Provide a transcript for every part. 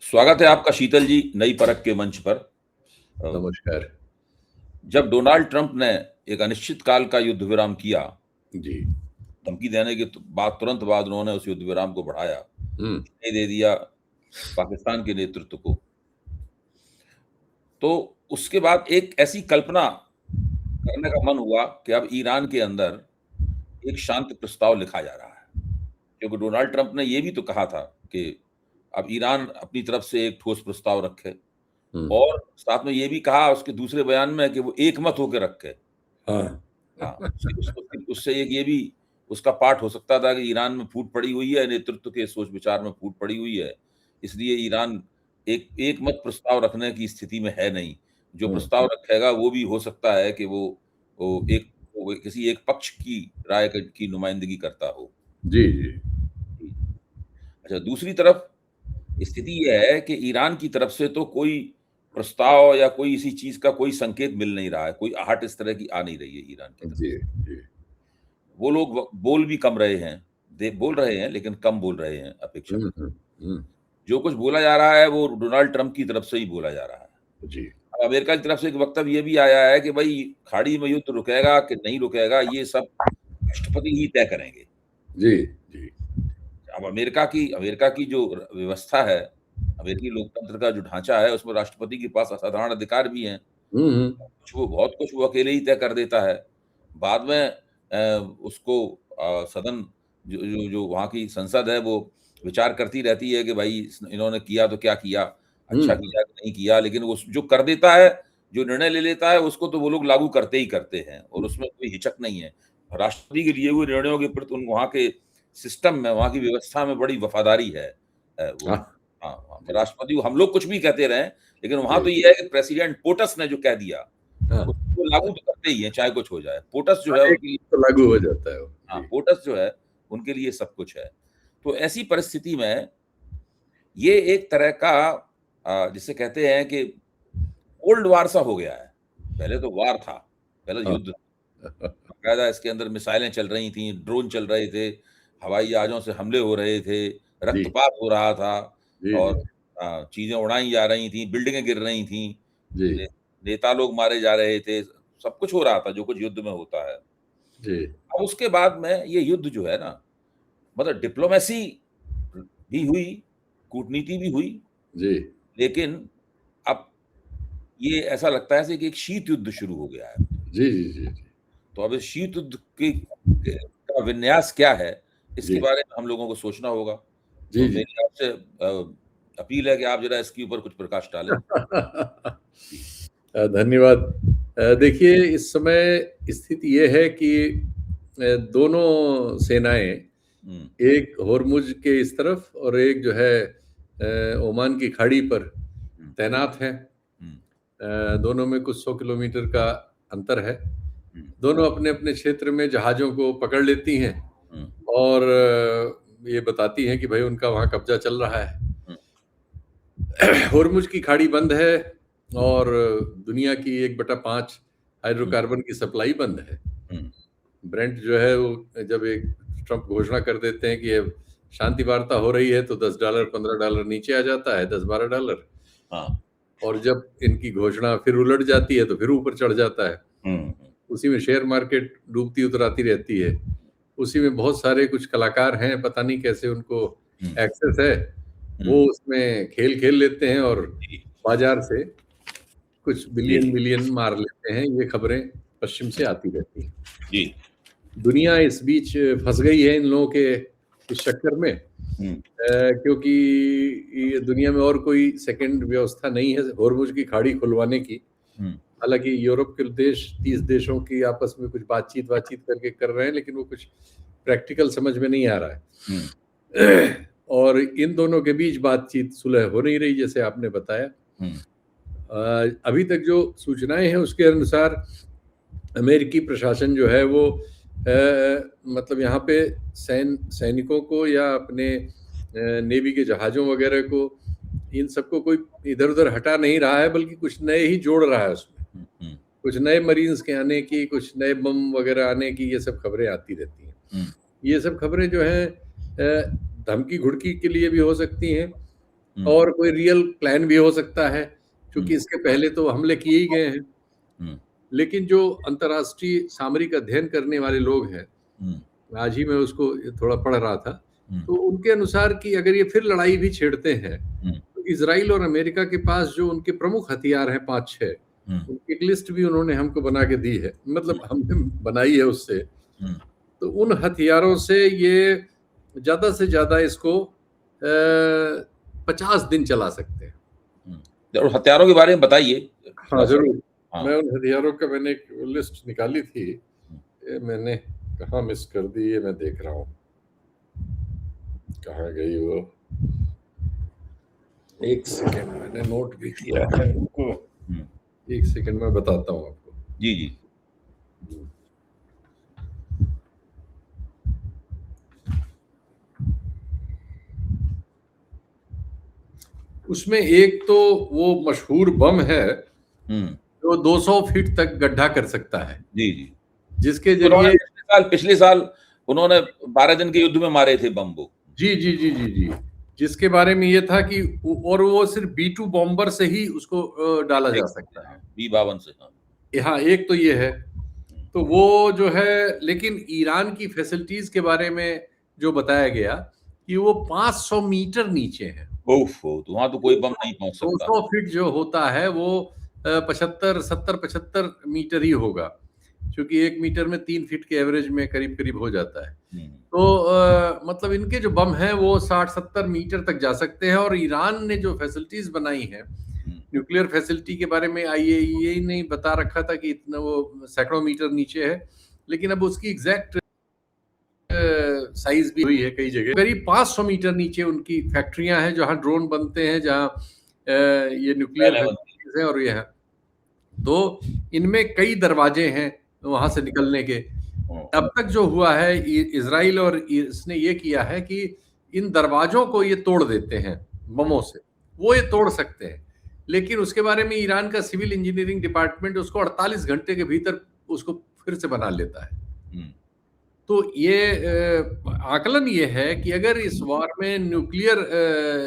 स्वागत है आपका शीतल जी नई परख के मंच पर। अ, नमस्कार। जब डोनाल्ड ट्रंप ने एक अनिश्चित काल का युद्ध विराम किया, जी। धमकी देने के बाद तुरंत बाद उन्होंने उस युद्ध विराम को बढ़ाया, हुँ, ये दे दिया पाकिस्तान के नेतृत्व को। तो उसके बाद एक ऐसी कल्पना करने का मन हुआ कि अब ईरान के अंदर एक शांति प्रस्ताव लिखा जा रहा है। क्योंकि डोनाल्ड ट्रंप ने ये भी तो कहा था कि अब ईरान अपनी तरफ से एक ठोस प्रस्ताव रखे हुँ। और साथ में ये भी कहा उसके दूसरे बयान में कि वो एकमत होकर रखे। हाँ। हाँ, उससे उससे एक ये भी उसका पाठ हो सकता था कि ईरान में फूट पड़ी हुई है, नेतृत्व के सोच-विचार में फूट पड़ी हुई है। इसलिए ईरान एक मत प्रस्ताव रखने की स्थिति में है नहीं। जो हुँ। प्रस्ताव रखेगा वो भी हो सकता है कि वो किसी एक पक्ष की राय की नुमाइंदगी करता हो। जी, जी। जी। अच्छा, दूसरी तरफ स्थिति ये है कि ईरान की तरफ से तो कोई प्रस्ताव या कोई इसी चीज़ का कोई संकेत मिल नहीं रहा है, कोई आहट इस तरह की आ नहीं रही है ईरान की तरफ जी, से। जी। वो लोग बोल भी कम रहे हैं, बोल रहे हैं लेकिन कम बोल रहे हैं हुँ, अपेक्षाकृत। हुँ, हुँ। जो कुछ बोला जा रहा है वो डोनाल्ड ट्रंप की तरफ से ही बोला जा रहा है। जी। अब अमेरिका की तरफ से एक वक्तव्य ये भी आया है कि भई खाड़ी में युद्ध रुकेगा कि नहीं रुकेगा ये सब राष्ट्रपति ही तय करेंगे। जी, जी। अब अमेरिका की जो व्यवस्था है, अमेरिकी लोकतंत्र का जो ढाँचा है उसमें राष्ट्रपति के पास असाधारण अधिकार भी हैं। हुँ, हुँ। बहुत कुछ वो अकेले ही तय कर देता है। बाद में उसको सदन जो जो जो वहाँ की संसद है वो विचार करती रहती है कि भाई इन्होंने किया तो क्या किया? हुँ, अच्छा हुँ। किया कि नहीं किया? लेकिन वो जो कर देता है, जो निर्णय ले लेता है उसको तो वो लोग लागू करते ही करते हैं और उसमें कोई हिचक नहीं है। राष्ट्रपति के लिए हुए निर्णयों के प्रति वहाँ के सिस्टम में, वहाँ की व्यवस्था में बड़ी वफ़ादारी है। वो हाँ, हाँ, हाँ, जी, राष्ट्रपति को हम लोग कुछ भी कहते रहें, लेकिन वहाँ जी। तो ये है कि प्रेसिडेंट पोटस ने जो कह दिया हाँ, उसको लागू तो करते ही हैं, चाहे कुछ हो जाए। पोटस जो हाँ, है एक उनके लिए तो सब कुछ लागू है। हो जाता है वो। हाँ, जी। पोटस जो है, उनके लिए सब कुछ है। तो ऐसी परिस्थिति में ये एक तरह का जिसे कहते हैं कि कोल्ड वार सा हो गया है। पहले तो वार था, पहले हाँ। युद्ध बाकायदा इसके अंदर मिसाइलें चल रही थीं, ड्रोन चल रहे थे, हवाई जहाज़ों से हमले हो रहे थे, जी, रक्तपात हो रहा था जी, और जी, चीज़ें उड़ाई जा रही थीं, बिल्डिंगें गिर रही थीं, जी, ने नेता लोग मारे जा रहे थे, सब कुछ हो रहा था, जो कुछ युद्ध में होता है। जी, अब उसके बाद में ये युद्ध जो है ना, मतलब डिप्लोमेसी भी हुई, कूटनीति भी हुई, जी। लेकिन अब ये ऐसा लगता है जैसे कि एक शीत युद्ध शुरू हो गया है। जी, जी, जी, जी। तो अब इस शीत युद्ध का विन्यास क्या है, इसके जी, बारे में हम लोगों को सोचना होगा। जी, तो जी। मेरी आपसे अपील है कि आप ज़रा इसके ऊपर कुछ प्रकाश डालें। जी। धन्यवाद। देखिए इस समय स्थिति ये है कि दोनों सेनाएँ हुँ, एक होर्मुज़ के इस तरफ और एक जो है ओमान की खाड़ी पर हुँ, तैनात हैं। हुँ, दोनों में कुछ 100 किलोमीटर का अंतर है। हुँ, दोनों अपने-अपने क्षेत्र में जहाज़ों को पकड़ लेती हैं हुँ, और ये बताती हैं कि भई उनका वहाँ कब्ज़ा चल रहा है। हुँ, होर्मुज़ की खाड़ी बंद है और दुनिया की 1/5 हुँ, हाइड्रोकार्बन की सप्लाई बंद है। हुँ, ब्रेंट जो है वो जब एक ट्रंप घोषणा कर देते हैं कि अब शांति वार्ता हो रही है तो $10 $15 नीचे आ जाता है, 10-12 हाँ, और जब इनकी घोषणा फिर उलट जाती है तो फिर ऊपर चढ़ जाता है। हुँ, हुँ, उसी में शेयर मार्केट डूबती उतराती रहती है। उसी में बहुत सारे कुछ कलाकार हैं, पता नहीं कैसे उनको हुँ, एक्सेस है, हुँ, वो उसमें खेल खेल लेते हैं और जी, बाज़ार से कुछ जी, बिलियन-मिलियन मार लेते हैं। ये खबरें पश्चिम से आती रहती हैं। जी, दुनिया इस बीच फँस गई है इन लोगों के इस चक्कर में हुँ, क्योंकि ये दुनिया में और कोई सेकंड व्यवस्था नहीं है होर्मुज़ की खाड़ी खुलवाने की। हुँ, हालाँकि यूरोप के देश 30 देशों की आपस में कुछ बातचीत करके कर रहे हैं, लेकिन वो कुछ प्रैक्टिकल समझ में नहीं आ रहा हुँ, है। और इन दोनों के बीच बातचीत सुलह हो नहीं रही जैसे आपने बताया। हुँ, अभी तक जो सूचनाएँ हैं उसके अनुसार अमेरिकी प्रशासन जो है वो मतलब यहाँ पे सैनिकों को या अपने नेवी के जहाज़ों वगैरह को इन सबको कोई इधर-उधर हटा नहीं रहा है बल्कि कुछ नए ही जोड़ रहा है उसमें। हुँ, हुँ, कुछ नए मरीन्स के आने की, कुछ नए बम वगैरह आने की ये सब खबरें आती रहती हैं। हुँ, ये सब खबरें जो हैं धमकी-घुड़की के लिए भी हो सकती हैं और कोई रियल प्लान भी हो सकता है, क्योंकि हुँ, इसके पहले तो हमले किए ही गए हैं। हुँ, लेकिन जो अंतर्राष्ट्रीय सामरिक अध्ययन करने वाले लोग हैं, हुँ, आज ही मैं उसको थोड़ा पढ़ रहा था, हुँ, तो उनके अनुसार कि अगर ये फिर लड़ाई भी छेड़ते हैं, हुँ, तो इज़राइल और अमेरिका के पास जो उनके प्रमुख हथियार हैं 5-6, हुँ, उनकी एक लिस्ट भी उन्होंने हमको बना के दी है। मतलब हमने बनाई है उससे। हुँ, तो उन हथियारों से ये ज़्यादा से ज़्यादा इसको 50 दिन चला सकते हैं। हुँ। ज़रूर हथियारों के बारे में बताइए हाँ, थोड़ा-सा? ज़रूर। हाँ। मैं उन हथियारों का मैंने एक लिस्ट निकाली थी। हुँ, ये मैंने कहाँ मिस कर दी, ये मैं देख रहा हूँ। कहाँ गई वो? 1 सेकंड, मैंने नोट भी किया है उनको। हुँ। 1 सेकंड में बताता हूँ आपको। जी, जी। उसमें एक तो वो मशहूर बम है, हुँ। जो 200 फीट तक गड्ढा कर सकता है, जी, जी। जिसके उन्होंने ज़रिए पिछले साल उन्होंने 12 दिन के युद्ध में मारे थे बम वो। जी, जी, जी, जी, जी। जिसके बारे में ये था कि और वो सिर्फ़ B-2 बॉम्बर से ही उसको डाला फेंक जा सकते हैं, सकता है। हाँ, B-52 से, हाँ। हाँ, एक तो ये है। हुँ। तो वो जो है, लेकिन ईरान की फैसिलिटीज़ के बारे में जो बताया गया कि वो 500 मीटर नीचे है। ओफ़ हो! तो वहाँ तो कोई बम 200 नहीं पहुँच सकता। 200 फीट जो होता है वो 75 70-75 मीटर ही होगा, क्योंकि 1 मीटर में 3 फीट के एवरेज में करीब-करीब हो जाता है। हुँ, तो मतलब इनके जो बम हैं वो 60-70 मीटर तक जा सकते हैं, और ईरान ने जो फैसिलिटीज़ बनाई हैं, हुँ, न्यूक्लियर फैसिलिटी के बारे में आईएईए ने बता रखा था कि इतना वो सैकड़ों मीटर नीचे है, लेकिन अब उसकी एग्ज़ैक्ट साइज़ भी हुई है कई जगह। करीब 500 मीटर नीचे उनकी फैक्ट्रियाँ हैं, जहाँ ड्रोन बनते हैं, जहाँ ये न्यूक्लियर पहले बनती फैसिलिटीज़ हैं, और ये है। तो इनमें कई दरवाजे हैं वहाँ से निकलने के। हुँ, अब तक जो हुआ है, इज़राइल और इसने ये किया है कि इन दरवाज़ों को ये तोड़ देते हैं हुँ, बमों से। वो ये तोड़ सकते हैं। लेकिन उसके बारे में ईरान का सिविल इंजीनियरिंग डिपार्टमेंट उसको 48 घंटे के भीतर उसको फिर से बना लेता है। हुँ, तो ये आकलन ये है कि अगर इस वॉर में न्यूक्लियर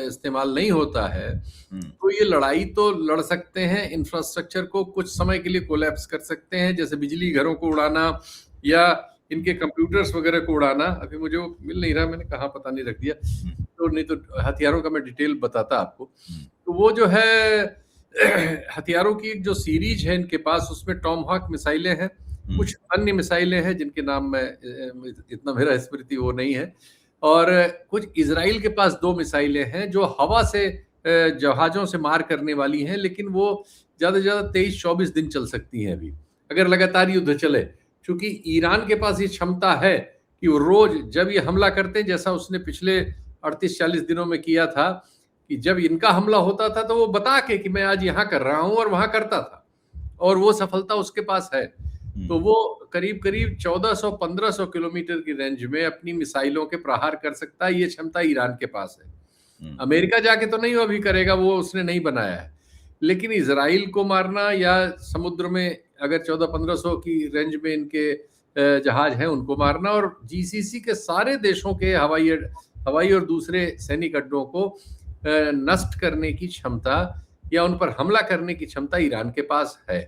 इस्तेमाल नहीं होता है, हुँ, तो ये लड़ाई तो लड़ सकते हैं, इंफ्रास्ट्रक्चर को कुछ समय के लिए कोलैप्स कर सकते हैं, जैसे बिजली घरों को उड़ाना या इनके कंप्यूटर्स वगैरह को उड़ाना। अभी मुझे वो मिल नहीं रहा, मैंने कहाँ पता नहीं रख दिया। हुँ, तो नहीं तो हथियारों का मैं डिटेल बताता आपको। हुँ, तो वो जो है हथियारों की एक जो सीरीज़ है इनके पास, उसमें टॉमहॉक मिसाइलें हैं, हुँ, कुछ अन्य मिसाइलें हैं जिनके नाम मैं इतना मेरा स्मृति वो नहीं है, और कुछ इज़राइल के पास 2 मिसाइलें हैं जो हवा से जहाज़ों से मार करने वाली हैं, लेकिन वो ज़्यादा से ज़्यादा 23-24 दिन चल सकती हैं अभी, अगर लगातार युद्ध चले। चूँकि ईरान के पास ये क्षमता है कि वो रोज़ जब ये हमला करते हैं, जैसा उसने पिछले 38-40 दिनों में किया था, कि जब इनका हमला होता था तो वो बता के कि मैं आज यहाँ कर रहा हूँ, और वहाँ करता था, और वो सफलता उसके पास है। हुँ, तो वो करीब-करीब 1400-1500 किलोमीटर की रेंज में अपनी मिसाइलों के प्रहार कर सकता है, ये क्षमता ईरान के पास है। हुँ, अमेरिका जाके तो नहीं वो अभी करेगा, वो उसने नहीं बनाया है। लेकिन इज़राइल को मारना, या समुद्र में अगर 1400-1500 की रेंज में इनके जहाज हैं, उनको मारना, और जीसीसी के सारे देशों के हवाई और दूसरे सैनिक अड्डों को नष्ट करने की क्षमता या उन पर हमला करने की क्षमता ईरान के पास है।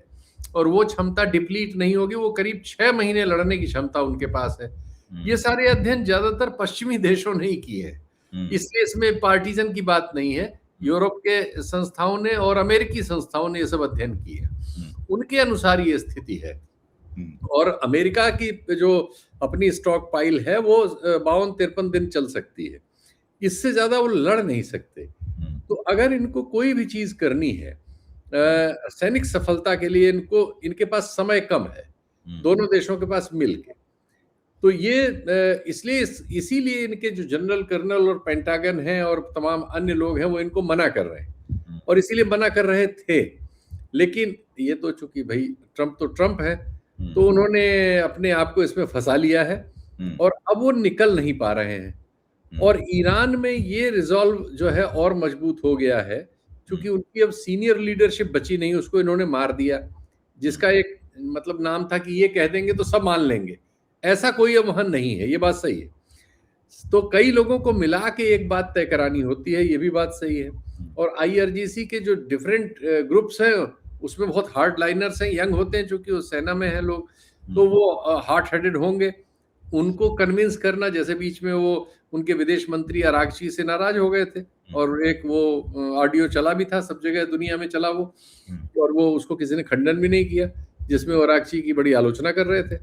और वो क्षमता डिप्लीट नहीं होगी, वो करीब 6 महीने लड़ने की क्षमता उनके पास है। हुँ, ये सारे अध्ययन ज़्यादातर पश्चिमी देशों ने ही किए हैं। हुँ, इसलिए इसमें पार्टीज़न की बात नहीं है। हुँ, यूरोप के संस्थाओं ने और अमेरिकी संस्थाओं ने ये सब अध्ययन किए हैं। हुँ, उनके अनुसार ये स्थिति है। हुँ, और अमेरिका की जो अपनी स्टॉक पाइल है, वो 52-53 दिन चल सकती है। इससे ज़्यादा वो लड़ नहीं सकते। हुँ, तो अगर इनको कोई भी चीज़ करनी है, सैनिक सफलता के लिए इनको इनके पास समय कम है, हुँ, दोनों देशों के पास मिल के। तो ये इसलिए इसीलिए इनके जो जनरल कर्नल और पेंटागन हैं और तमाम अन्य लोग हैं, वो इनको मना कर रहे हैं, हुँ, और इसीलिए मना कर रहे थे। लेकिन ये तो चूँकि भई ट्रम्प तो ट्रम्प है, हुँ, तो उन्होंने अपने आप को इसमें फँसा लिया है, हुँ, और अब वो निकल नहीं पा रहे हैं। हुँ, और ईरान में ये रिज़ॉल्व जो है और मजबूत हो गया है, हुँ, चूँकि उनकी अब सीनियर लीडरशिप बची नहीं, उसको इन्होंने मार दिया। हुँ, जिसका एक मतलब नाम था कि ये कह देंगे तो सब मान लेंगे। ऐसा कोई अब वहाँ नहीं है, ये बात सही है। तो कई लोगों को मिला के एक बात तय करानी होती है, ये भी बात सही है। और IRGC के जो डिफरेंट ग्रुप्स हैं, उसमें बहुत हार्ड लाइनर्स हैं, यंग होते हैं, चूंकि वो सेना में हैं लोग, तो वो हार्ड हेडेड होंगे। उनको कन्विंस करना, जैसे बीच में वो उनके विदेश मंत्री आरागची से नाराज हो गए थे, और एक वो ऑडियो चला भी था, सब जगह दुनिया में चला वो, और वो उसको किसी ने खंडन भी नहीं किया, जिसमें वो आरागची की बड़ी आलोचना कर रहे थे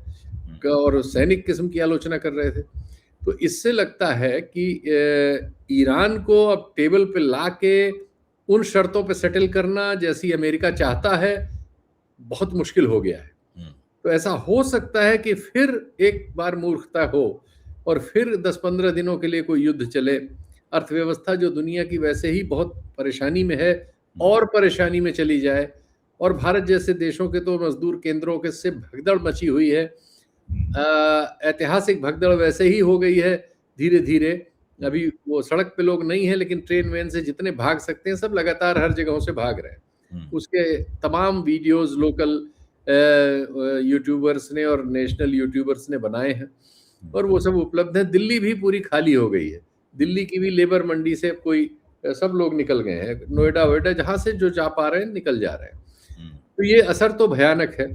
और सैनिक किस्म की आलोचना कर रहे थे। तो इससे लगता है कि ईरान को अब टेबल पे लाके उन शर्तों पे सेटल करना जैसी अमेरिका चाहता है, बहुत मुश्किल हो गया है। तो ऐसा हो सकता है कि फिर एक बार मूर्खता हो और फिर 10-15 दिनों के लिए कोई युद्ध चले। अर्थव्यवस्था जो दुनिया की वैसे ही बहुत परेशानी में है, और परेशानी में चली जाए, और भारत जैसे देशों के तो मजदूर केंद्रों के से भगदड़ मची हुई है। ऐतिहासिक भगदड़ वैसे ही हो गई है धीरे-धीरे। अभी वो सड़क पे लोग नहीं हैं, लेकिन ट्रेन वेन से जितने भाग सकते हैं, सब लगातार हर जगहों से भाग रहे हैं। उसके तमाम वीडियोस लोकल यूट्यूबर्स ने और नेशनल यूट्यूबर्स ने बनाए हैं, और वो सब उपलब्ध हैं। दिल्ली भी पूरी खाली हो गई है। दिल्ली की भी लेबर मंडी से कोई सब लोग निकल गए हैं। नोएडा वोएडा जहाँ से जो जा पा रहे हैं, निकल जा रहे हैं। तो ये असर तो भयानक है।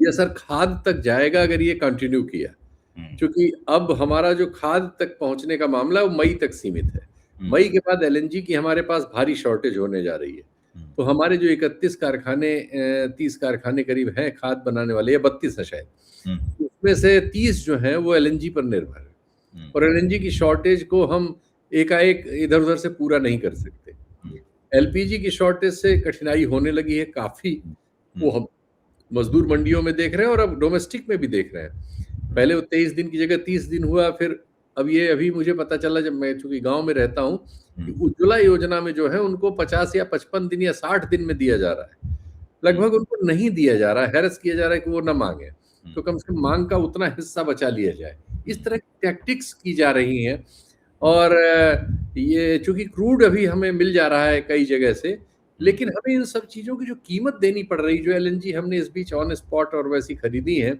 ये असर खाद तक जाएगा अगर ये कंटिन्यू किया, क्योंकि अब हमारा जो खाद तक पहुंचने का मामला है वो मई तक सीमित है। मई के बाद LNG की हमारे पास भारी शॉर्टेज होने जा रही है। तो हमारे जो 31 कारखाने 30 कारखाने करीब हैं खाद बनाने वाले, या 32 है शायद, उसमें से 30 जो हैं वो LNG पर निर्भर है, और LNG की शॉर्टेज को हम एकाएक इधर उधर से पूरा नहीं कर सकते। LPG की शॉर्टेज से कठिनाई होने लगी है काफी, वो हम मजदूर मंडियों में देख रहे हैं और अब डोमेस्टिक में भी देख रहे हैं। पहले वो 23 दिन की जगह 30 दिन हुआ, फिर अब ये अभी मुझे पता चला, जब मैं चूंकि गांव में रहता हूँ, कि उज्ज्वला योजना में जो है उनको 50 या 55 दिन या 60 दिन में दिया जा रहा है। लगभग उनको नहीं दिया जा रहा है, हैरस किया जा रहा है कि वो न मांगे, तो कम से कम मांग का उतना हिस्सा बचा लिया जाए। इस तरह की टैक्टिक्स की जा रही हैं, और ये चूंकि क्रूड अभी हमें मिल जा रहा है कई जगह से, लेकिन हमें इन सब चीजों की जो कीमत देनी पड़ रही, जो LNG हमने इस बीच ऑन स्पॉट और वैसी खरीदी है,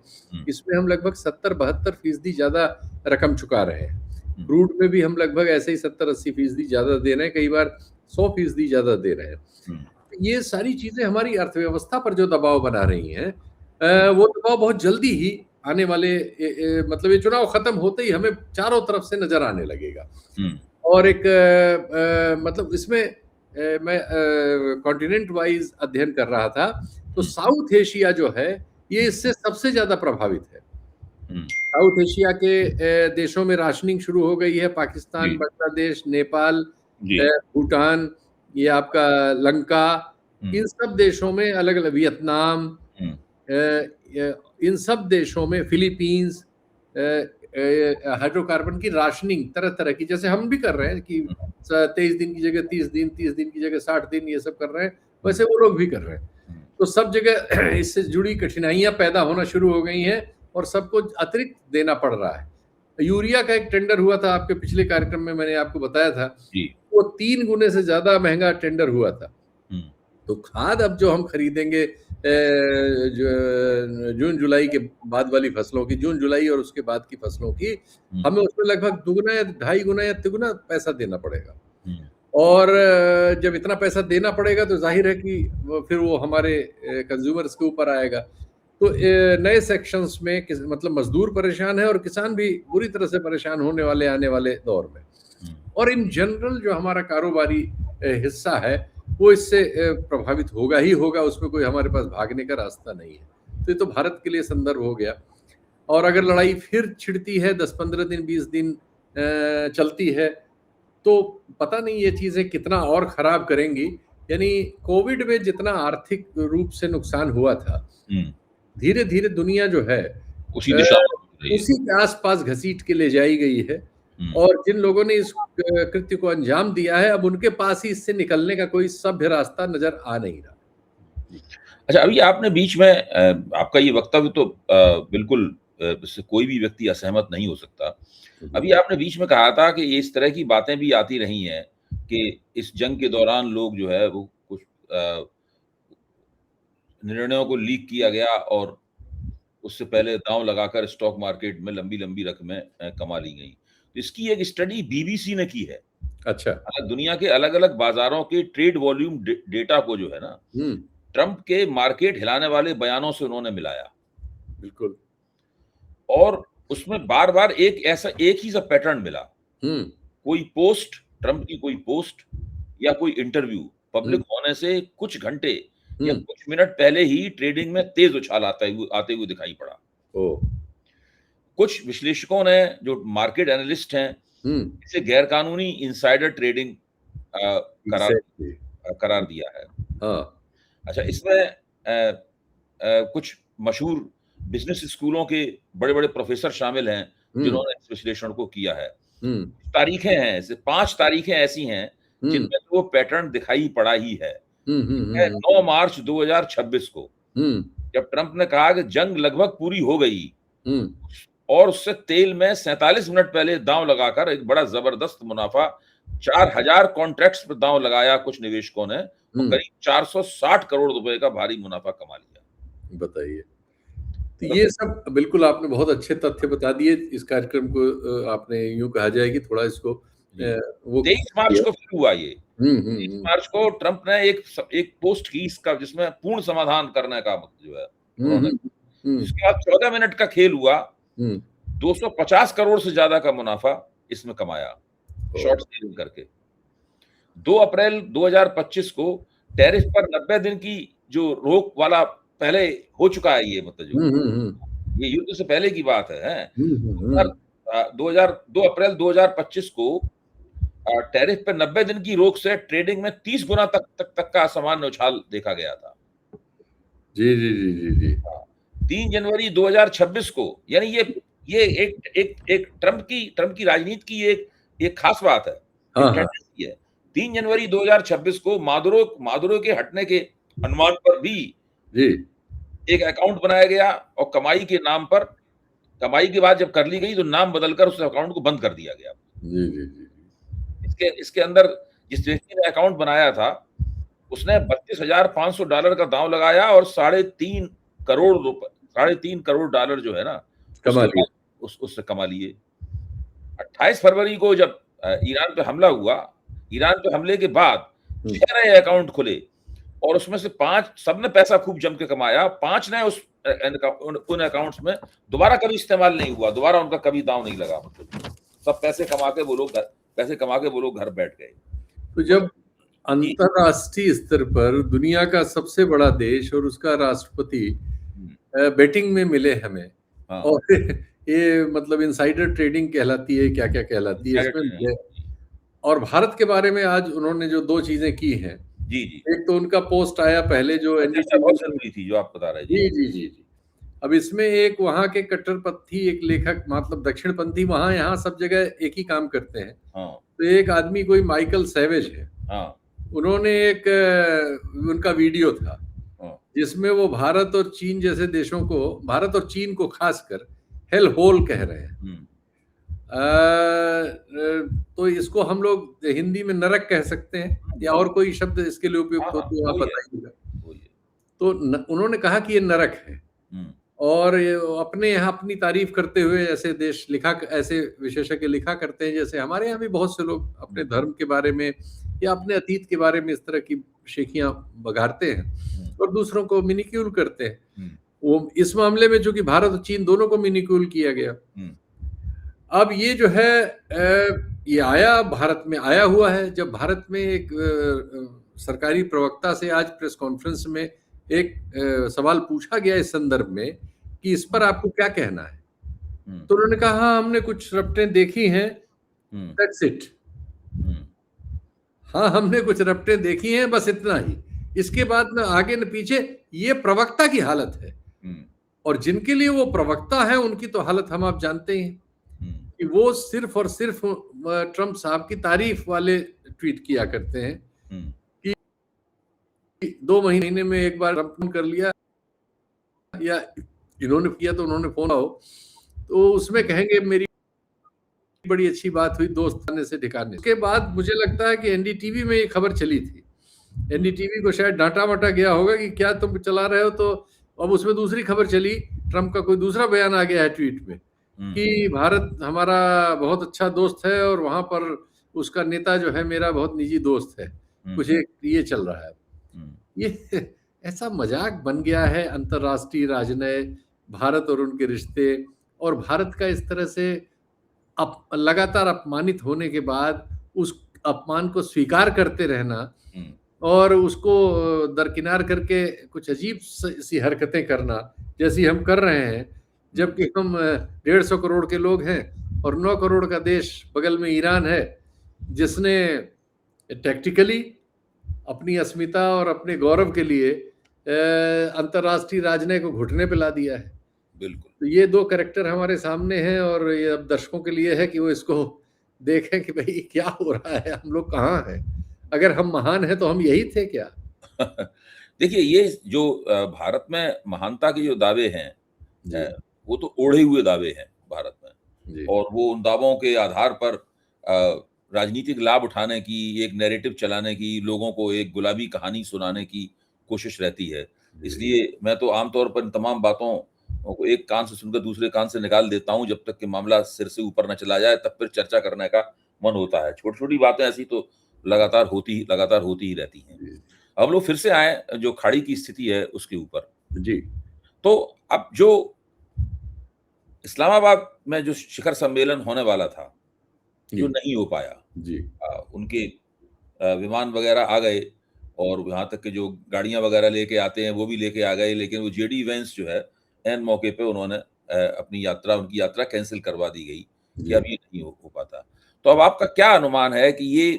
इसमें हम लगभग 70-72% ज्यादा रकम चुका रहे हैं। क्रूड में भी हम लगभग ऐसे ही 70-80% ज्यादा दे रहे हैं, कई बार 100% ज्यादा दे रहे हैं। ये सारी चीजें हमारी अर्थव्यवस्था पर जो दबाव बना रही हैं, वो दबाव बहुत जल्दी ही आने वाले मतलब ये चुनाव खत्म होते ही हमें चारों तरफ से नजर आने लगेगा। और एक मतलब इसमें मैं कॉन्टिनेंट वाइज अध्ययन कर रहा था, तो साउथ एशिया जो है ये इससे सबसे ज्यादा प्रभावित है। साउथ एशिया के देशों में राशनिंग शुरू हो गई है। पाकिस्तान, बांग्लादेश, नेपाल, भूटान, ये आपका लंका, इन सब देशों में अलग अलग, वियतनाम, इन सब देशों में, फिलीपींस, हाइड्रोकार्बन की राशनिंग तरह तरह की, जैसे हम भी कर रहे हैं कि 23 दिन की जगह 30 दिन, 30 दिन की जगह 60 दिन, ये सब कर रहे हैं, वैसे वो लोग भी कर रहे हैं। तो सब जगह इससे जुड़ी कठिनाइयां पैदा होना शुरू हो गई हैं, और सबको अतिरिक्त देना पड़ रहा है। यूरिया का एक टेंडर हुआ था, आपके पिछले कार्यक्रम में मैंने आपको बताया था, वो 3 गुने से ज्यादा महंगा टेंडर हुआ था। तो खाद अब जो हम खरीदेंगे जून जुलाई के बाद वाली फसलों की, जून जुलाई और उसके बाद की फसलों की, हमें उसमें लगभग 2 गुना या 2.5 गुना या 3 गुना पैसा देना पड़ेगा। और जब इतना पैसा देना पड़ेगा तो जाहिर है कि फिर वो हमारे कंज्यूमर्स के ऊपर आएगा। तो नए सेक्शंस में मतलब मजदूर परेशान है, और किसान भी बुरी तरह से परेशान होने वाले आने वाले दौर में। और इन जनरल जो हमारा कारोबारी हिस्सा है वो इससे प्रभावित होगा ही होगा, उसमें कोई हमारे पास भागने का रास्ता नहीं है। तो ये तो भारत के लिए संदर्भ हो गया। और अगर लड़ाई फिर छिड़ती है, 10-15 दिन 20 दिन चलती है, तो पता नहीं ये चीजें कितना और खराब करेंगी। यानी कोविड में जितना आर्थिक रूप से नुकसान हुआ था, धीरे धीरे दुनिया जो है उसी के आसपास घसीट के ले जाई गई है, और जिन लोगों ने इस कृत्य को अंजाम दिया है, अब उनके पास ही इससे निकलने का कोई सभ्य रास्ता नजर आ नहीं रहा। अच्छा, अभी आपने बीच में आपका ये वक्तव्य तो बिल्कुल इससे कोई भी व्यक्ति असहमत नहीं हो सकता। अभी आपने बीच में कहा था कि ये इस तरह की बातें भी आती रही हैं कि इस जंग के दौरान लोग जो है वो कुछ निर्णयों को लीक किया गया, और उससे पहले दांव लगाकर स्टॉक मार्केट में लंबी लंबी रकमें कमा ली गई। तो इसकी एक स्टडी BBC ने की है, अच्छा। दुनिया के अलग-अलग बाज़ारों के ट्रेड वॉल्यूम डेटा को जो है ना, हुँ, ट्रम्प के मार्केट हिलाने वाले बयानों से उन्होंने मिलाया बिल्कुल। और उसमें बार-बार एक ही सा पैटर्न मिला। हुँ, कोई पोस्ट, ट्रम्प की कोई पोस्ट या कोई इंटरव्यू हुँ, पब्लिक होने से कुछ घंटे या हुँ, कुछ मिनट पहले ही ट्रेडिंग में तेज़ उछाल आते हुए दिखाई पड़ा। ओह! कुछ विश्लेषकों ने, जो मार्केट एनालिस्ट हैं, हुँ, इसे गैरकानूनी इनसाइडर ट्रेडिंग एग्ज़ैक्टली। करार दिया है। हाँ। अच्छा, इसमें कुछ मशहूर बिज़नेस स्कूलों के बड़े-बड़े प्रोफ़ेसर शामिल हैं, हुँ, जिन्होंने इस विश्लेषण को किया है। हुँ, तारीखें हैं, ऐसे 5 तारीखें ऐसी हैं, हुँ, जिनमें वो पैटर्न दिखाई पड़ा ही है। हुँ, हुँ, एक है हुँ, 9 मार्च 2026 को, हुँ, जब ट्रम्प ने कहा कि जंग लगभग पूरी हो गई हुँ, और उससे तेल में 47 मिनट पहले दाँव लगाकर एक बड़ा ज़बरदस्त मुनाफ़ा, 4000 कॉन्ट्रैक्ट्स पे दाँव लगाया कुछ निवेशकों ने और हुँ, करीब 460 करोड़ रुपए का भारी मुनाफ़ा कमा लिया। बताइए। तो मतलब ये सब बिल्कुल आपने बहुत अच्छे तथ्य बता दिए। इस कार्यक्रम को आपने यूँ कहा जाए कि थोड़ा इसको जी। वो 23 मार्च किया। को फिर हुआ ये। हुँ, हुँ, 23 हुँ। मार्च को ट्रम्प ने एक पोस्ट की इसका, जिसमें पूर्ण समाधान करने का जो है हुँ, उन्होंने, हुँ, हुँ, उसके बाद 14 मिनट का खेल हुआ, हुँ। 250 करोड़ से ज़्यादा का मुनाफ़ा इसमें कमाया, ओह! शॉर्ट सेलिंग करके। 2 अप्रैल 2025 को टैरिफ पर 90 दिन की जो रोक वाला पहले हो चुका है, ये मतलब जो हुँ, हुँ, हुँ। ये युद्ध से पहले की बात है, हैं? हुँ, हुँ, 2000 हुँ। 2 अप्रैल 2025 को टैरिफ पे 90 दिन की रोक से ट्रेडिंग में 30 गुना तक का असामान्य उछाल देखा गया था। जी, जी, जी, जी, जी। हाँ, 3 जनवरी 2026 को, यानी ये एक ट्रम्प की राजनीति की एक खास बात है, हाँ, एक हाँ। टेंडेंसी है। 3 जनवरी 2026 को मादुरो के हटने के अनुमान पर भी जी। एक अकाउंट बनाया गया और कमाई की बात जब कर ली गई, तो नाम बदलकर उस अकाउंट को बंद कर दिया गया। जी, जी, जी, जी। इसके अंदर जिस व्यक्ति ने अकाउंट बनाया था, उसने $32,500 का दाँव लगाया और साढ़े 3 करोड़ डॉलर जो है ना, कमा उसके लिए। बाद उससे कमा लिए। 28 फरवरी को जब ईरान पे हमला हुआ, ईरान पे हमले के बाद हुँ। 6 नए अकाउंट खुले और उसमें से 5 सबने पैसा खूब जम के कमाया, 5 ने उन अकाउंट्स में दोबारा कभी इस्तेमाल नहीं हुआ, दोबारा उनका कभी दाँव नहीं लगा, मतलब सब पैसे कमा के वो लोग घर बैठ गए। तो जब जी। अंतर्राष्ट्रीय स्तर पर दुनिया का सबसे बड़ा देश और उसका राष्ट्रपति हुँ, बेटिंग में मिले हमें हाँ, और ये मतलब इनसाइडर ट्रेडिंग कहलाती है, क्या-क्या कहलाती है इनसाइडर इसमें ट्रेडिंग, मिले और भारत के बारे में आज उन्होंने जो 2 चीज़ें की हैं, जी, जी। एक तो उनका पोस्ट आया पहले जो इसमें चर्चा एनडीटीवी बहुत में ज़रूरी थी जो आप बता रहे हैं। जी, जी, जी, जी, जी। अब इसमें एक वहाँ के कट्टरपंथी एक लेखक मतलब दक्षिणपंथी वहाँ-यहाँ सब जगह एक ही काम करते हैं। हाँ, तो एक आदमी कोई माइकल सैवेज है, हाँ, उन्होंने एक उनका वीडियो था, हाँ, जिसमें वो भारत और चीन जैसे देशों को भारत और चीन को खासकर हेल होल कह रहे हैं। हुँ, तो इसको हम लोग हिंदी में नरक कह सकते हैं या वही, और कोई शब्द इसके लिए हाँ, उपयुक्त हो हाँ, तो आप वही है, बताइएगा। वही है। तो उन्होंने कहा कि ये नरक है हुँ, और ये अपने यहाँ अपनी तारीफ करते हुए ऐसे विशेषज्ञ लिखा करते हैं जैसे हमारे यहाँ भी बहुत से लोग अपने हुँ, धर्म के बारे में या अपने अतीत के बारे में इस तरह की शेखियाँ बघाड़ते हैं हुँ, और दूसरों को मिनिक्यूल करते हैं। हुँ, वो इस मामले में चूँकि भारत और चीन दोनों को मिनिक्यूल किया गया। हुँ, अब ये जो है ये आया भारत में आया हुआ है जब भारत में एक सरकारी प्रवक्ता से आज प्रेस कॉन्फ्रेंस में एक सवाल पूछा गया इस संदर्भ में कि इस पर हुँ, आपको क्या कहना है? हुँ, तो उन्होंने कहा हाँ, हमने कुछ रपटें देखी हैं, हुँ, दैट्स इट। हुँ, हाँ, हमने कुछ रपटें देखी हैं बस इतना ही। इसके बाद न आगे न पीछे ये प्रवक्ता की हालत है हुँ, और जिनके लिए वो प्रवक्ता है उनकी तो हालत हम आप जानते ही हैं। हुँ, कि वो सिर्फ और सिर्फ ट्रम्प साहब की तारीफ वाले ट्वीट किया करते हैं हुँ, कि 2 महीने में एक बार ट्रम्प ने कर लिया या इन्होंने किया तो उन्होंने फ़ोन आओ, तो उसमें हुँ, कहेंगे मेरी बड़ी अच्छी बात हुई दोस्त आने से ठिकाने। उसके बाद मुझे लगता है कि एनडीटीवी में ये खबर चली थी। हुँ, एनडीटीवी को शायद डाँटा-वाटा गया होगा कि क्या तुम चला रहे हो तो अब उसमें दूसरी खबर चली, ट्रम्प का कोई दूसरा बयान आ गया है ट्वीट में। हुँ, कि भारत हमारा बहुत अच्छा दोस्त है और वहाँ पर उसका नेता जो है मेरा बहुत निजी दोस्त है। कुछ एक ये चल रहा है। ये ऐसा मजाक बन गया है अंतर्राष्ट्रीय राजनय, भारत और उनके रिश्ते, और भारत का इस तरह से लगातार अपमानित होने के बाद उस अपमान को स्वीकार करते रहना और उसको दरकिनार करके कुछ अजीब सी हरकतें करना, जैसी हम कर रहे हैं, जबकि हम 150 करोड़ के लोग हैं और 9 करोड़ का देश बगल में ईरान है, जिसने टैक्टिकली अपनी अस्मिता और अपने गौरव के लिए अंतर्राष्ट्रीय राजनय को घुटने पे ला दिया है। बिल्कुल। तो ये 2 कैरेक्टर हमारे सामने हैं और ये अब दर्शकों के लिए है कि वो इसको देखें कि भाई क्या हो रहा है, हम लोग कहाँ हैं? अगर हम महान हैं तो हम यही थे क्या? देखिए, ये जो भारत में महानता के जो दावे हैं, जी। वो तो ओढ़े हुए दावे हैं भारत में, जी। और वो उन दावों के आधार पर राजनीतिक लाभ उठाने की, एक नैरेटिव चलाने की, लोगों को एक गुलाबी कहानी सुनाने की कोशिश रहती है। जी। इसलिए मैं तो आम तौर पर इन तमाम बातों को एक कान से सुनकर दूसरे कान से निकाल देता हूँ, जब तक कि मामला सिर से ऊपर न चला जाए, तब फिर चर्चा करने का मन होता है। छोटी-छोटी बातें ऐसी तो लगातार होती ही रहती हैं। जी। अब लोग फिर से आएँ जो खाड़ी की स्थिति है उसके ऊपर। जी। तो अब जो इस्लामाबाद में जो शिखर सम्मेलन होने वाला था, जो नहीं हो पाया, जी। उनके विमान वगैरह आ गए और यहाँ तक कि जो गाड़ियाँ वगैरह लेके आते हैं वो भी लेके आ गए, लेकिन वो जेडी वेंस जो है, ऐन मौके पे उन्होंने उनकी यात्रा कैंसल करवा दी गई कि अब ये नहीं हो पाता। तो अब आपका क्या अनुमान है कि ये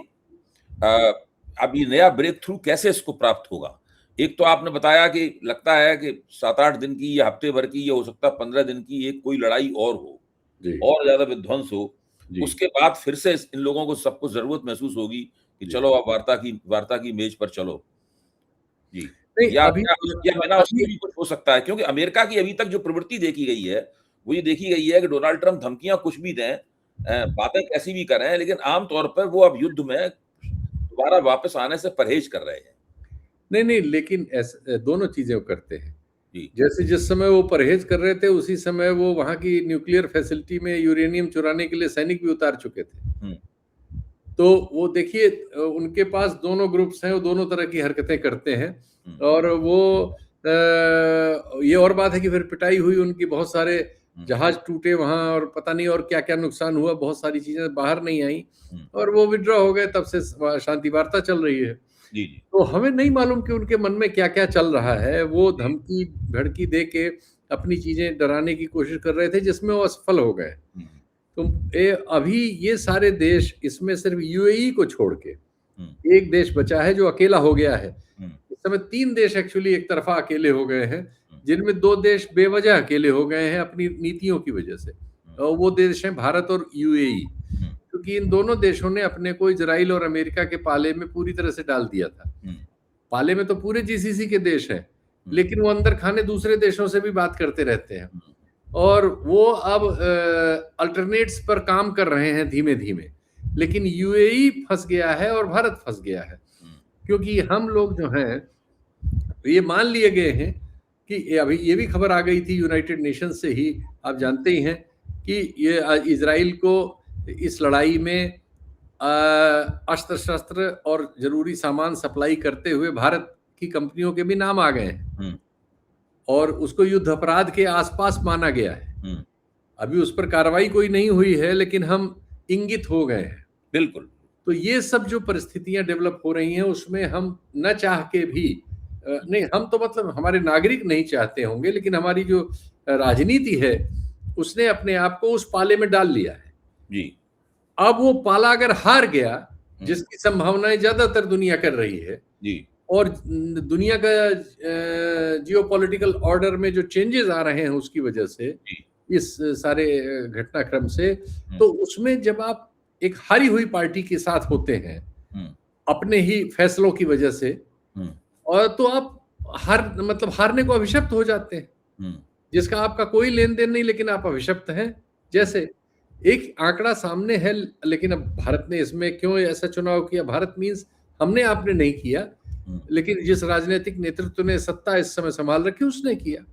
अब ये नया ब्रेक थ्रू कैसे इसको प्राप्त होगा? एक तो आपने बताया कि लगता है कि 7-8 दिन की या हफ्ते भर की, या हो सकता है 15 दिन की एक कोई लड़ाई और हो, जी। और ज़्यादा विध्वंस हो। जी। उसके बाद फिर से इन लोगों को सबको ज़रूरत महसूस होगी कि जी। चलो अब वार्ता की मेज़ पर चलो। जी। नहीं, या अभी या बिना उसके भी कुछ हो सकता है, क्योंकि अमेरिका की अभी तक जो प्रवृत्ति देखी गई है, वो ये देखी गई है कि डोनाल्ड ट्रम्प धमकियाँ कुछ भी दें, बातें कैसी भी करें, लेकिन आम तौर पर वो अब युद्ध में दोबारा वापस आने से परहेज कर रहे हैं। नहीं, लेकिन दोनों चीज़ें वो करते हैं। जी। जैसे जिस समय वो परहेज कर रहे थे, उसी समय वो वहाँ की न्यूक्लियर फैसिलिटी में यूरेनियम चुराने के लिए सैनिक भी उतार चुके थे। तो वो देखिए, उनके पास दोनों ग्रुप्स हैं, वो दोनों तरह की हरकतें करते हैं, और वो ये और बात है कि फिर पिटाई हुई उनकी, बहुत सारे जहाज टूटे वहाँ और पता नहीं और क्या-क्या नुकसान हुआ, बहुत सारी चीज़ें बाहर नहीं आई और वो विथड्रॉ हो गए, तब से शांति वार्ता चल रही है। जी, जी। तो हमें नहीं मालूम कि उनके मन में क्या-क्या चल रहा है। वो धमकी भड़की दे के अपनी चीज़ें डराने की कोशिश कर रहे थे, जिसमें वो असफल हो गए। तो अभी ये सारे देश, इसमें सिर्फ यूएई को छोड़ के एक देश बचा है जो अकेला हो गया है। इस समय 3 देश एक्चुअली एक तरफा अकेले हो गए हैं, जिनमें 2 देश बेवजह अकेले हो गए हैं अपनी नीतियों की वजह से। और वो देश हैं भारत और यूएई। क्योंकि इन दोनों देशों ने अपने को इजराइल और अमेरिका के पाले में पूरी तरह से डाल दिया था। पाले में तो पूरे जीसीसी के देश हैं, लेकिन वो अंदर खाने दूसरे देशों से भी बात करते रहते हैं, और वो अब अल्टरनेट्स पर काम कर रहे हैं धीमे-धीमे। लेकिन यूएई फंस गया है और भारत फंस गया है, क्योंकि हम लोग जो हैं, ये मान लिए गए हैं कि अभी ये भी खबर आ गई थी यूनाइटेड नेशन से ही, आप जानते ही हैं कि ये इजराइल को इस लड़ाई में अस्त्र-शस्त्र और ज़रूरी सामान सप्लाई करते हुए भारत की कंपनियों के भी नाम आ गए हैं, और उसको युद्ध अपराध के आसपास माना गया है। अभी उस पर कार्रवाई कोई नहीं हुई है, लेकिन हम इंगित हो गए हैं। बिल्कुल। तो ये सब जो परिस्थितियां डेवलप हो रही हैं, उसमें हम न चाह के भी नहीं, हम तो मतलब हमारे नागरिक नहीं चाहते होंगे, लेकिन हमारी जो राजनीति है, उसने अपने आप को उस पाले में डाल लिया है। जी। अब वो पाला अगर हार गया, जिसकी संभावनाएं ज्यादातर दुनिया कर रही है, जी। और दुनिया का जियोपॉलिटिकल ऑर्डर में जो चेंजेस आ रहे हैं उसकी वजह से, इस सारे घटनाक्रम से, तो उसमें जब आप एक हारी हुई पार्टी के साथ होते हैं अपने ही फैसलों की वजह से, और तो आप हारने को अभिशप्त हो जाते हैं, जिसका आपका कोई लेन देन नहीं, लेकिन आप अभिशप्त हैं। जैसे एक आंकड़ा सामने है, लेकिन अब भारत ने इसमें क्यों ऐसा चुनाव किया? भारत मीन्स हमने आपने नहीं किया, लेकिन जिस राजनीतिक नेतृत्व ने सत्ता इस समय संभाल रखी उसने किया।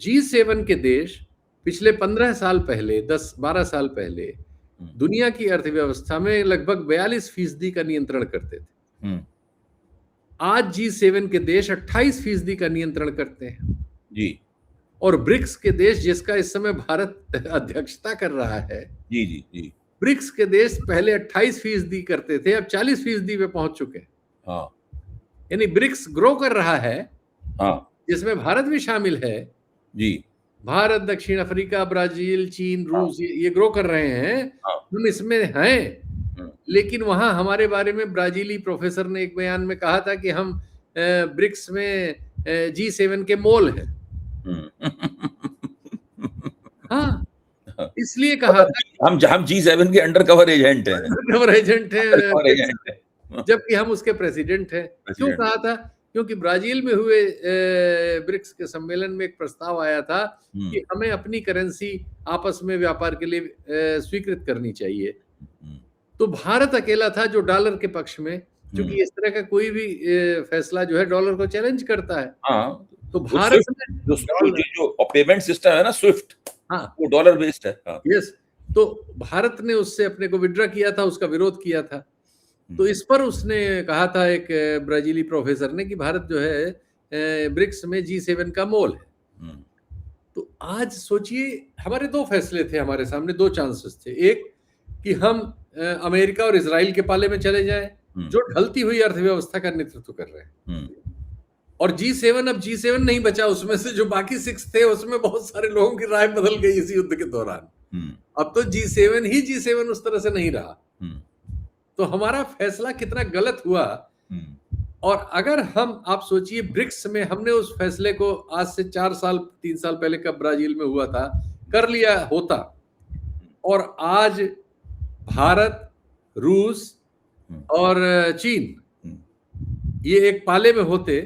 G7 के देश पिछले 15 साल पहले, 10-12 साल पहले दुनिया की अर्थव्यवस्था में लगभग 42% का नियंत्रण करते थे। आज G7 के देश 28% का नियंत्रण करते हैं। जी। और ब्रिक्स के देश, जिसका इस समय भारत अध्यक्षता कर रहा है, जी, जी, जी। ब्रिक्स के देश पहले 28% करते थे, अब 40% पे पहुंच चुके हैं। हाँ, यानी ब्रिक्स ग्रो कर रहा है, हाँ, जिसमें भारत भी शामिल है। जी, भारत, दक्षिण अफ्रीका, ब्राजील, चीन, हाँ, रूस, ये ग्रो कर रहे हैं। हाँ, हम इसमें हैं, हुँ, लेकिन वहां हमारे बारे में ब्राजीली प्रोफेसर ने एक बयान में कहा था कि हम ब्रिक्स में G7 के मोल हैं। हुँ। हाँ, हाँ, इसलिए कहा था हम G7 के अंडर कवर एजेंट हैं, खबर एजेंट अंडर है, कवर एजेंट हैं। हाँ, जबकि हम उसके प्रेसिडेंट हैं। क्यों प्रेसिडेंट। कहा था? क्योंकि ब्राजील में हुए ब्रिक्स के सम्मेलन में एक प्रस्ताव आया था हुँ, कि हमें अपनी करेंसी आपस में व्यापार के लिए स्वीकृत करनी चाहिए। हुँ, तो भारत अकेला था जो डॉलर के पक्ष में, हुँ, क्योंकि इस तरह का कोई भी फैसला जो है डॉलर को चैलेंज करता है। हाँ, तो वो भारत स्विफ्ट ने जो जो डॉलर, जो जो पेमेंट सिस्टम है ना स्विफ्ट, हाँ, वो डॉलर बेस्ड है। हाँ, यस, तो भारत ने उससे अपने को विथड्रॉ किया था, उसका विरोध किया था। हुँ, तो इस पर उसने कहा था, एक ब्राजीली प्रोफेसर ने, कि भारत जो है ब्रिक्स में G7 का मोल है। हुँ, तो आज सोचिए, हमारे 2 फैसले थे, हमारे सामने 2 चांसेस थे। एक कि हम अमेरिका और इज़राइल के पाले में चले जाएँ, हुँ, जो ढलती हुई अर्थव्यवस्था का नेतृत्व कर रहे हैं। हुँ, और G7, अब G7 नहीं बचा, उसमें से जो बाकी 6 थे, उसमें बहुत सारे लोगों की राय बदल गई इस युद्ध के दौरान। हुँ, अब तो G7 ही G7 उस तरह से नहीं रहा। हुँ, तो हमारा फैसला कितना गलत हुआ। हुँ, और अगर आप सोचिए, ब्रिक्स में हमने उस फैसले को आज से 4 साल 3 साल पहले, कब ब्राजील में हुआ था, कर लिया होता, और आज भारत, रूस हुँ, और चीन हुँ, ये एक पाले में होते,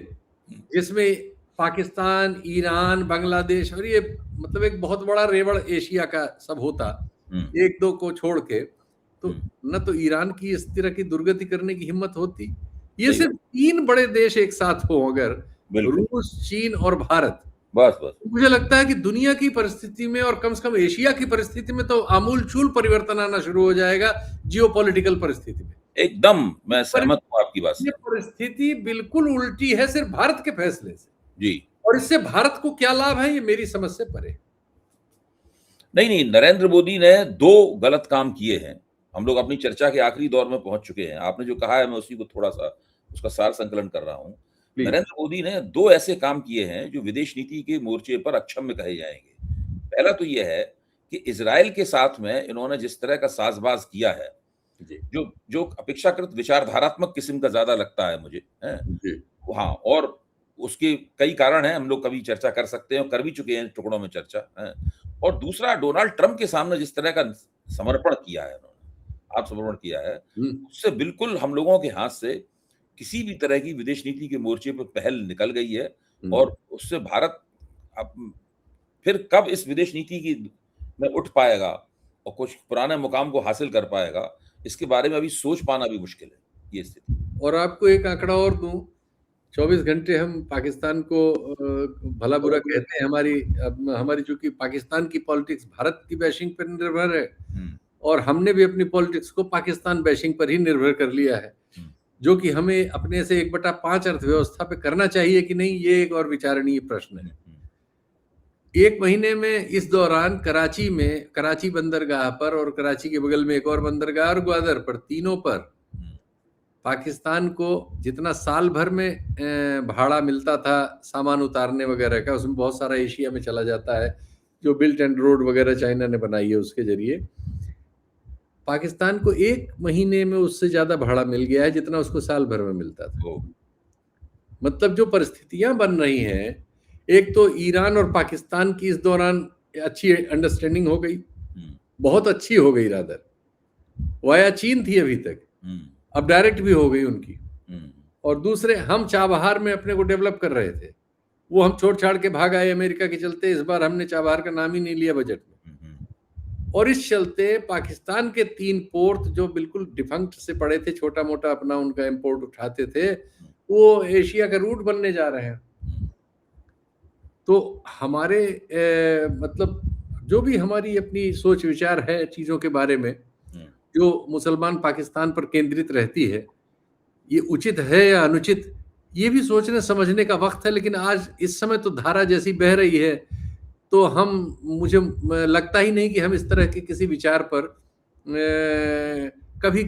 हुँ, जिसमें पाकिस्तान, ईरान, बांग्लादेश, और ये मतलब एक बहुत बड़ा रेवड़ एशिया का सब होता, हुँ, 1-2 को छोड़ के, तो हुँ, न तो ईरान की इस तरह की दुर्गति करने की हिम्मत होती। ये सही सिर्फ बात, 3 बड़े देश एक साथ हों अगर, बिल्कुल, रूस, चीन और भारत, बस, बस, मुझे लगता है कि दुनिया की परिस्थिति में, और कम से कम एशिया की परिस्थिति में, तो आमूल-चूल परिवर्तन आना शुरू हो जाएगा जियोपॉलिटिकल परिस्थिति में। एकदम मैं पर सहमत हूँ आपकी बात ये से। परिस्थिति बिल्कुल उल्टी है सिर्फ भारत के फैसले से, जी। और इससे भारत को क्या लाभ है, ये मेरी समझ से परे है। नहीं, नहीं, नरेंद्र मोदी ने 2 गलत काम किए हैं। हम लोग अपनी चर्चा के आखिरी दौर में पहुँच चुके हैं। आपने जो कहा है मैं उसी को थोड़ा-सा उसका सार संकलन कर रहा हूँ। प्लीज़। नरेंद्र मोदी ने 2 ऐसे काम किए हैं जो विदेश नीति के मोर्चे पर अक्षम्य कहे जाएँगे। पहला तो ये है कि इज़राइल के साथ में इन्होंने जिस तरह का साज़बाज़ किया है, जी, जो जो अपेक्षाकृत विचारधारात्मक किस्म का ज़्यादा लगता है मुझे, हैं? जी, हाँ, और उसके कई कारण हैं, हम लोग कभी चर्चा कर सकते हैं और कर भी चुके हैं टुकड़ों में चर्चा, हैं? और दूसरा डोनाल्ड ट्रम्प के सामने जिस तरह का समर्पण किया है उन्होंने, आत्मसमर्पण किया है, हुँ, उससे बिल्कुल हम लोगों के हाथ से किसी भी तरह की विदेश नीति के मोर्चे पे पहल निकल गई है हुँ। और उससे भारत अब फिर कब इस विदेश नीति की में उठ पाएगा और कुछ पुराने मुकाम को हासिल कर पाएगा, इसके बारे में अभी सोच पाना भी मुश्किल है, ये स्थिति। और आपको एक आंकड़ा और दूँ, 24 घंटे हम पाकिस्तान को भला-बुरा कहते हैं, हमारी चूँकि पाकिस्तान की पॉलिटिक्स भारत की बैशिंग पर निर्भर है, हुँ, और हमने भी अपनी पॉलिटिक्स को पाकिस्तान बैशिंग पर ही निर्भर कर लिया है, हुँ, जो कि हमें अपने से 1/5 अर्थव्यवस्था पे करना चाहिए कि नहीं, ये एक और विचारणीय प्रश्न हुँ, है। हुँ, 1 महीने में इस दौरान कराची बंदरगाह पर, और कराची के बगल में एक और बंदरगाह, और ग्वादर पर, तीनों पर हुँ, पाकिस्तान को जितना साल भर में भाड़ा मिलता था सामान उतारने वगैरह का, उसमें बहुत सारा एशिया में चला जाता है, जो बिल्ट एंड रोड वगैरह चाइना ने बनाई है उसके ज़रिए। पाकिस्तान को 1 महीने में उससे ज़्यादा भाड़ा मिल गया है जितना उसको साल भर में मिलता था। ओह! मतलब जो परिस्थितियाँ बन रही हैं, एक तो ईरान और पाकिस्तान की इस दौरान अच्छी अंडरस्टैंडिंग हो गई, हुँ, बहुत अच्छी हो गई रादर। वाया चीन थी अभी तक, हुँ, अब डायरेक्ट भी हो गई उनकी। हुँ, और दूसरे, हम चाबहार में अपने को डेवलप कर रहे थे, वो हम छोड़-छाड़ के भाग आए अमेरिका के चलते, इस बार हमने चाबहार का नाम ही नहीं लिया बजट में। हुँ, हुँ, और इस चलते पाकिस्तान के 3 पोर्ट जो बिल्कुल डिफंक्ट से पड़े थे, छोटा-मोटा अपना उनका इम्पोर्ट उठाते थे, वो एशिया का रूट बनने जा रहे हैं। हुँ, तो हमारे मतलब जो भी हमारी अपनी सोच विचार है चीज़ों के बारे में, जो मुसलमान पाकिस्तान पर केंद्रित रहती है, ये उचित है या अनुचित, ये भी सोचने समझने का वक़्त है। लेकिन आज इस समय तो धारा जैसी बह रही है, तो मुझे लगता ही नहीं कि हम इस तरह के किसी विचार पर कभी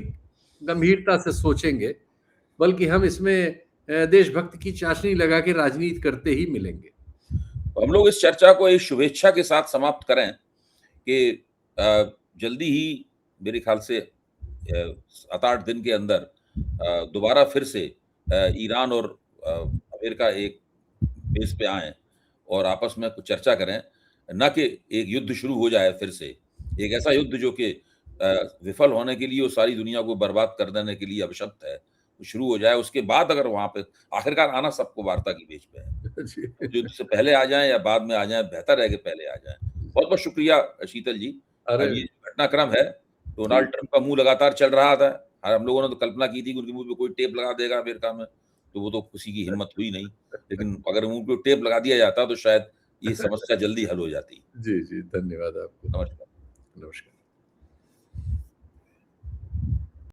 गंभीरता से सोचेंगे, बल्कि हम इसमें देशभक्ति की चाशनी लगा के राजनीति करते ही मिलेंगे। तो हम लोग इस चर्चा को एक शुभेच्छा के साथ समाप्त करें कि जल्दी ही मेरे ख्याल से 7-8 दिन के अंदर दोबारा फिर से ईरान और अमेरिका एक बेस पे आएँ और आपस में कुछ चर्चा करें, ना कि एक युद्ध शुरू हो जाए फिर से। एक ऐसा युद्ध जो कि विफल होने के लिए और सारी दुनिया को बर्बाद कर देने के लिए अभिशप्त है, वो शुरू हो जाए, उसके बाद अगर वहाँ पे आखिरकार आना सबको वार्ता की मेज़ पे है। जी। युद्ध से पहले आ जाएँ या बाद में आ जाएँ, बेहतर है कि पहले आ जाएँ। बहुत-बहुत शुक्रिया शीतल जी। अरे! ये घटनाक्रम है, जी, डोनाल्ड ट्रंप का मुँह लगातार चल रहा था और हम लोगों ने तो कल्पना की थी कि उनके मुँह पे कोई टेप लगा देगा अमेरिका में, तो वो तो किसी की हिम्मत हुई नहीं। लेकिन अगर मुँह पे टेप लगा दिया जाता तो शायद ये समस्या जल्दी हल हो जाती। जी, जी, धन्यवाद आपको। नमस्कार।